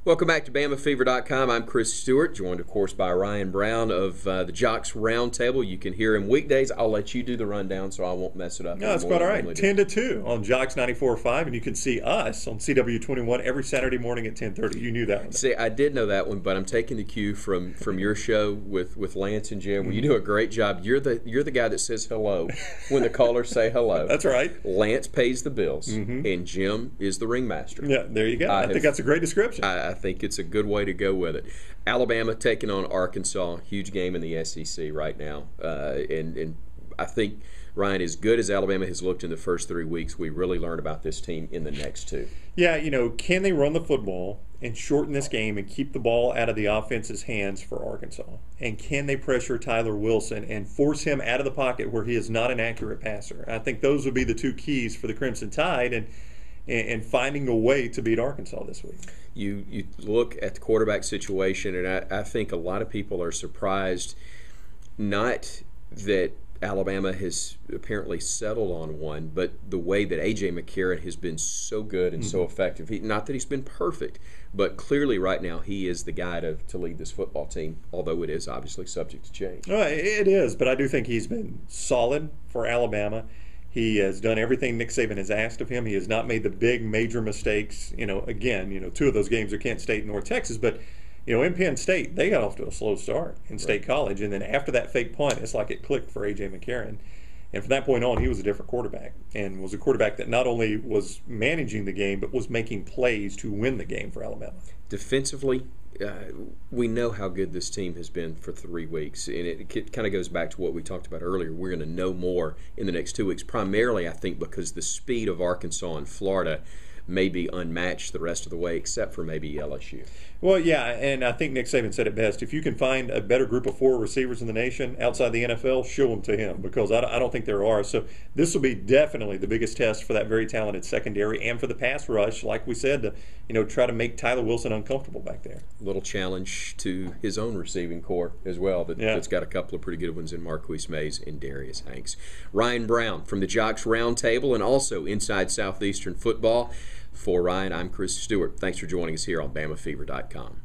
Welcome back to BamaFever.com. I'm Chris Stewart, joined, of course, by Ryan Brown of the WJOX Roundtable. You can hear him weekdays. I'll let you do the rundown so I won't mess it up. No, that's quite all right. 10 to 2 on JOX 94.5, and you can see us on CW21 every Saturday morning at 10:30. You knew that one. See, I did know that one, but I'm taking the cue from your show with Lance and Jim. Well, you do a great job. You're the guy that says hello when the callers say hello. That's right. Lance pays the bills, and Jim is the ringmaster. Yeah, there you go. I think that's a great description. I think it's a good way to go with it. Alabama taking on Arkansas, huge game in the SEC right now. And I think, Ryan, as good as Alabama has looked in the first 3 weeks, we really learn about this team in the next two. Yeah, can they run the football and shorten this game and keep the ball out of the offense's hands for Arkansas? And can they pressure Tyler Wilson and force him out of the pocket where he is not an accurate passer? I think those would be the two keys for the Crimson Tide and finding a way to beat Arkansas this week. You look at the quarterback situation, and I think a lot of people are surprised, not that Alabama has apparently settled on one, but the way that A.J. McCarron has been so good and so effective. Not that he's been perfect, but clearly right now he is the guy to lead this football team, although it is obviously subject to change. It is, but I do think he's been solid for Alabama. He has done everything Nick Saban has asked of him. He has not made the big major mistakes. Again, two of those games are Kent State and North Texas, but in Penn State, they got off to a slow start in State College, and then after that fake punt, it's like it clicked for A.J. McCarron. And from that point on, he was a different quarterback, and was a quarterback that not only was managing the game, but was making plays to win the game for Alabama. Defensively, we know how good this team has been for 3 weeks, and it kind of goes back to what we talked about earlier. We're going to know more in the next 2 weeks, primarily, I think, because the speed of Arkansas and Florida may be unmatched the rest of the way, except for maybe LSU. Well, yeah, and I think Nick Saban said it best. If you can find a better group of 4 receivers in the nation outside the NFL, show them to him, because I don't think there are. So this will be definitely the biggest test for that very talented secondary and for the pass rush, like we said, to try to make Tyler Wilson uncomfortable back there. Little challenge to his own receiving corps as well. That's got a couple of pretty good ones in Marquise Mays and Darius Hanks. Ryan Brown from the JOX Roundtable and also Inside Southeastern Football. For Ryan, I'm Chris Stewart. Thanks for joining us here on BamaFever.com.